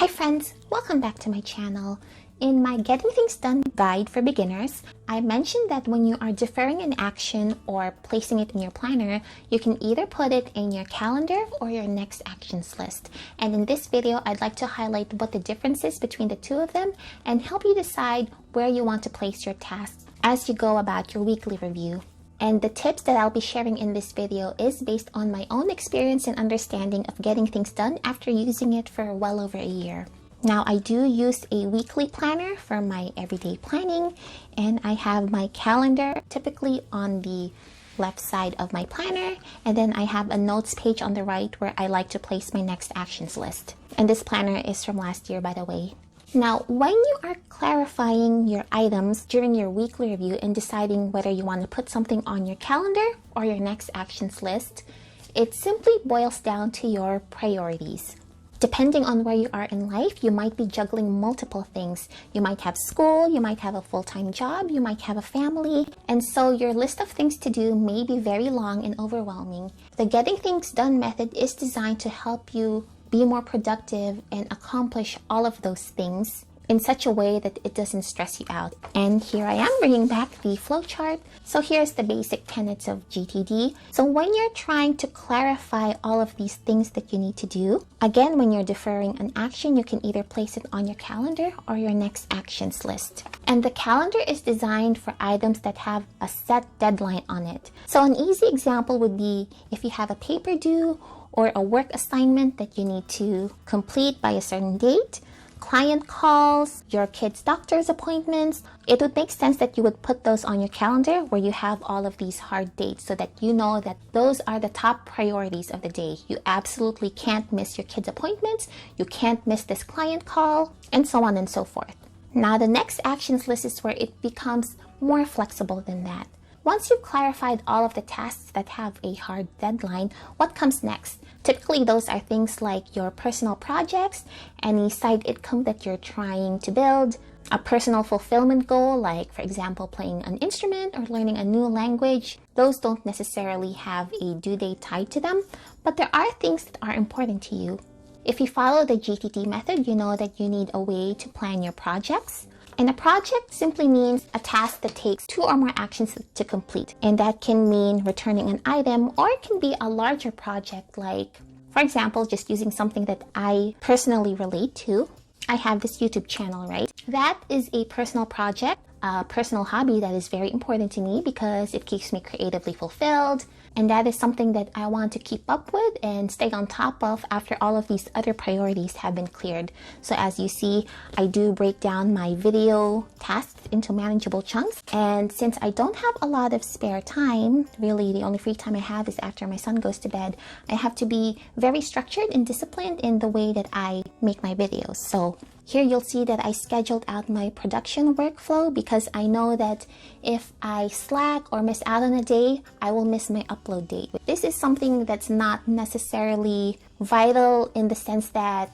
Hi friends, welcome back to my channel. In my Getting Things Done guide for beginners, I mentioned that when you are deferring an action or placing it in your planner, you can either put it in your calendar or your next actions list. And in this video, I'd like to highlight what the difference is between the two of them and help you decide where you want to place your tasks as you go about your weekly review. And the tips that I'll be sharing in this video is based on my own experience and understanding of getting things done after using it for well over a year. Now, I do use a weekly planner for my everyday planning, and I have my calendar typically on the left side of my planner, and then I have a notes page on the right where I like to place my next actions list. And this planner is from last year, by the way. Now, when you are clarifying your items during your weekly review and deciding whether you want to put something on your calendar or your next actions list, it simply boils down to your priorities. Depending on where you are in life, you might be juggling multiple things. You might have school, you might have a full-time job, you might have a family, and so your list of things to do may be very long and overwhelming. The Getting Things Done method is designed to help you be more productive and accomplish all of those things in such a way that it doesn't stress you out. And here I am bringing back the flowchart. So here's the basic tenets of GTD. So when you're trying to clarify all of these things that you need to do, again, when you're deferring an action, you can either place it on your calendar or your next actions list. And the calendar is designed for items that have a set deadline on it. So an easy example would be if you have a paper due or a work assignment that you need to complete by a certain date, client calls, your kids' doctor's appointments, it would make sense that you would put those on your calendar where you have all of these hard dates so that you know that those are the top priorities of the day. You absolutely can't miss your kids' appointments, you can't miss this client call, and so on and so forth. Now, the next actions list is where it becomes more flexible than that. Once you've clarified all of the tasks that have a hard deadline, what comes next? Typically, those are things like your personal projects, any side income that you're trying to build, a personal fulfillment goal, like, for example, playing an instrument or learning a new language. Those don't necessarily have a due date tied to them, but there are things that are important to you. If you follow the GTD method, you know that you need a way to plan your projects. And a project simply means a task that takes 2 or more actions to complete. And that can mean returning an item, or it can be a larger project like, for example, just using something that I personally relate to. I have this YouTube channel, right? That is a personal project, a personal hobby that is very important to me because it keeps me creatively fulfilled. And that is something that I want to keep up with and stay on top of after all of these other priorities have been cleared. So as you see, I do break down my video tasks into manageable chunks. And since I don't have a lot of spare time, really the only free time I have is after my son goes to bed, I have to be very structured and disciplined in the way that I make my videos. So here you'll see that I scheduled out my production workflow because I know that if I slack or miss out on a day, I will miss my upload date. This is something that's not necessarily vital in the sense that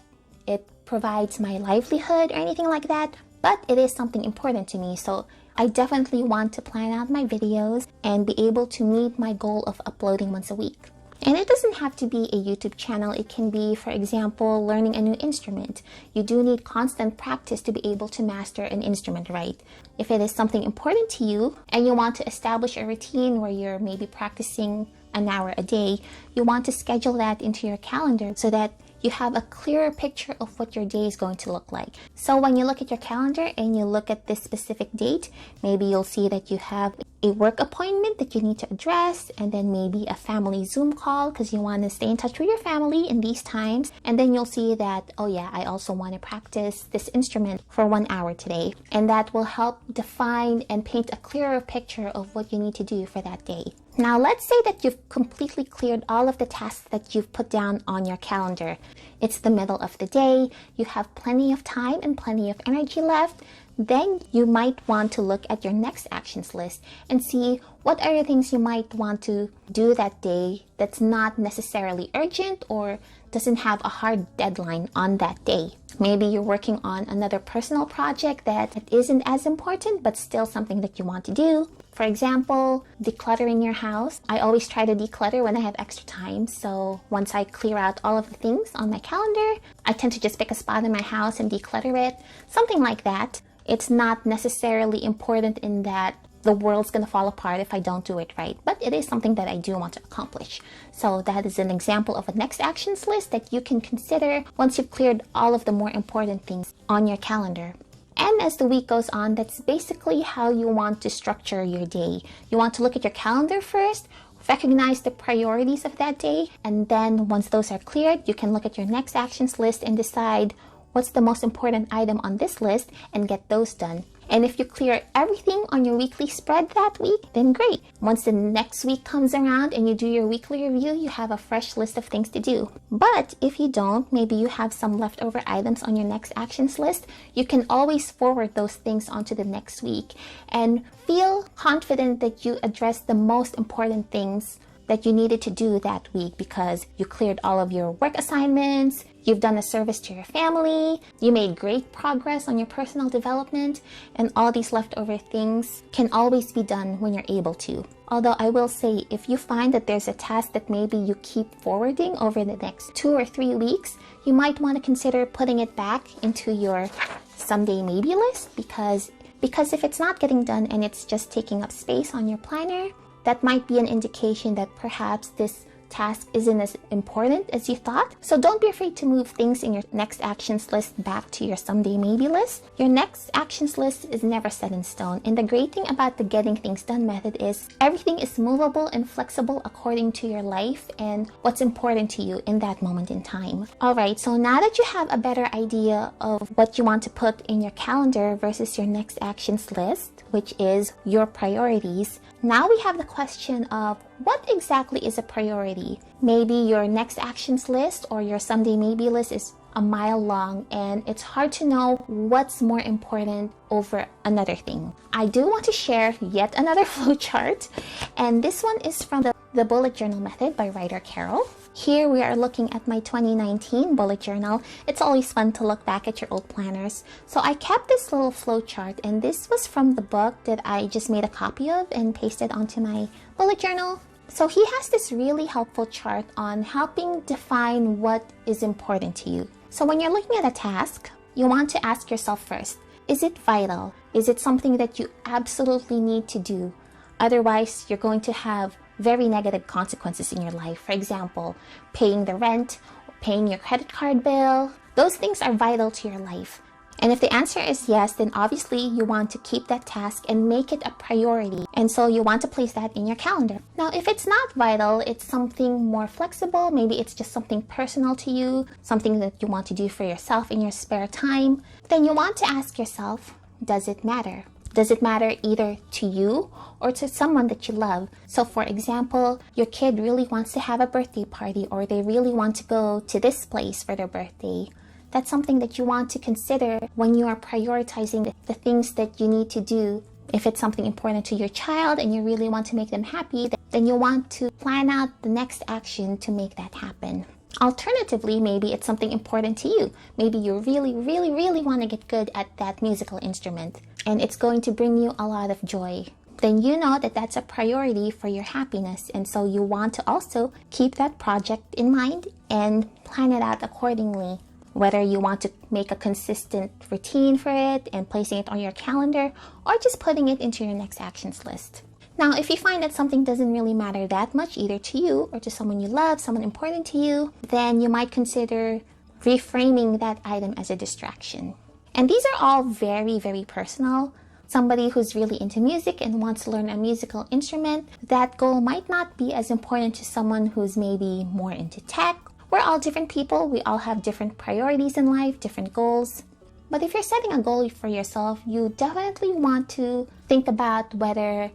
it provides my livelihood or anything like that, but it is something important to me. So I definitely want to plan out my videos and be able to meet my goal of uploading once a week. And it doesn't have to be a YouTube channel. It can be, for example, learning a new instrument. You do need constant practice to be able to master an instrument, right? If it is something important to you and you want to establish a routine where you're maybe practicing an hour a day, you want to schedule that into your calendar so that you have a clearer picture of what your day is going to look like. So when you look at your calendar and you look at this specific date, maybe you'll see that you have a work appointment that you need to address, and then maybe a family Zoom call because you want to stay in touch with your family in these times. And then you'll see that, oh yeah, I also want to practice this instrument for 1 hour today. And that will help define and paint a clearer picture of what you need to do for that day. Now, let's say that you've completely cleared all of the tasks that you've put down on your calendar. It's the middle of the day, you have plenty of time and plenty of energy left. Then you might want to look at your next actions list and see what are the things you might want to do that day that's not necessarily urgent or doesn't have a hard deadline on that day. Maybe you're working on another personal project that isn't as important, but still something that you want to do. For example, decluttering your house. I always try to declutter when I have extra time. So once I clear out all of the things on my calendar, I tend to just pick a spot in my house and declutter it. Something like that. It's not necessarily important in that the world's gonna fall apart if I don't do it right, but it is something that I do want to accomplish. So that is an example of a next actions list that you can consider once you've cleared all of the more important things on your calendar. And as the week goes on, that's basically how you want to structure your day. You want to look at your calendar first, recognize the priorities of that day, and then once those are cleared, you can look at your next actions list and decide what's the most important item on this list and get those done. And if you clear everything on your weekly spread that week, then great. Once the next week comes around and you do your weekly review, you have a fresh list of things to do. But if you don't, maybe you have some leftover items on your next actions list, you can always forward those things onto the next week and feel confident that you addressed the most important things that you needed to do that week because you cleared all of your work assignments, you've done a service to your family, you made great progress on your personal development, and all these leftover things can always be done when you're able to. Although I will say, if you find that there's a task that maybe you keep forwarding over the next 2 or 3 weeks, you might want to consider putting it back into your someday maybe list because if it's not getting done and it's just taking up space on your planner, that might be an indication that perhaps this task isn't as important as you thought. So don't be afraid to move things in your next actions list back to your someday maybe list. Your next actions list is never set in stone. And the great thing about the getting things done method is everything is movable and flexible according to your life and what's important to you in that moment in time. All right, so now that you have a better idea of what you want to put in your calendar versus your next actions list, which is your priorities, now we have the question of what exactly is a priority? Maybe your next actions list or your someday maybe list is a mile long and it's hard to know what's more important over another thing. I do want to share yet another flowchart, and this one is from the bullet journal method by writer Carol. Here we are looking at my 2019 bullet journal. It's always fun to look back at your old planners. So I kept this little flowchart, and this was from the book that I just made a copy of and pasted onto my bullet journal. So he has this really helpful chart on helping define what is important to you. So when you're looking at a task, you want to ask yourself first, is it vital? Is it something that you absolutely need to do? Otherwise, you're going to have very negative consequences in your life. For example, paying the rent, paying your credit card bill. Those things are vital to your life. And if the answer is yes, then obviously you want to keep that task and make it a priority. And so you want to place that in your calendar. Now, if it's not vital, it's something more flexible. Maybe it's just something personal to you, something that you want to do for yourself in your spare time. Then you want to ask yourself, does it matter? Does it matter either to you or to someone that you love? So for example, your kid really wants to have a birthday party or they really want to go to this place for their birthday. That's something that you want to consider when you are prioritizing the things that you need to do. If it's something important to your child and you really want to make them happy, then you want to plan out the next action to make that happen. Alternatively, maybe it's something important to you. Maybe you really want to get good at that musical instrument and it's going to bring you a lot of joy. Then you know that that's a priority for your happiness, and so you want to also keep that project in mind and plan it out accordingly. Whether you want to make a consistent routine for it and placing it on your calendar or just putting it into your next actions list. Now, if you find that something doesn't really matter that much either to you or to someone you love, someone important to you, then you might consider reframing that item as a distraction. And these are all very personal. Somebody who's really into music and wants to learn a musical instrument, that goal might not be as important to someone who's maybe more into tech. We're all different people. We all have different priorities in life, different goals. But if you're setting a goal for yourself, you definitely want to think about whether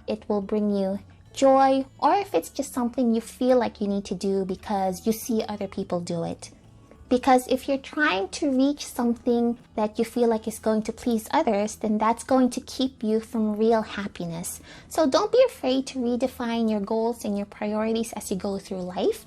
it will bring you joy or if it's just something you feel like you need to do because you see other people do it. Because if you're trying to reach something that you feel like is going to please others, then that's going to keep you from real happiness. So don't be afraid to redefine your goals and your priorities as you go through life.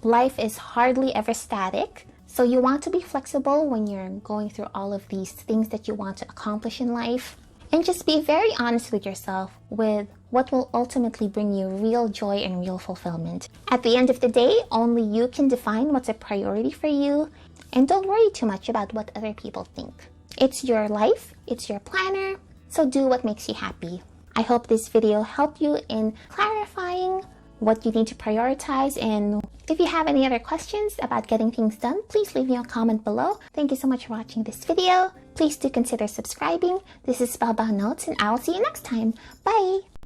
Life is hardly ever static. So you want to be flexible when you're going through all of these things that you want to accomplish in life. And just be very honest with yourself with what will ultimately bring you real joy and real fulfillment. At the end of the day, only you can define what's a priority for you. And don't worry too much about what other people think. It's your life, it's your planner, so do what makes you happy. I hope this video helped you in clarifying what you need to prioritize, and if you have any other questions about getting things done, please leave me a comment below. Thank you so much for watching this video. Please do consider subscribing. This is Spellbound Notes, and I'll see you next time. Bye!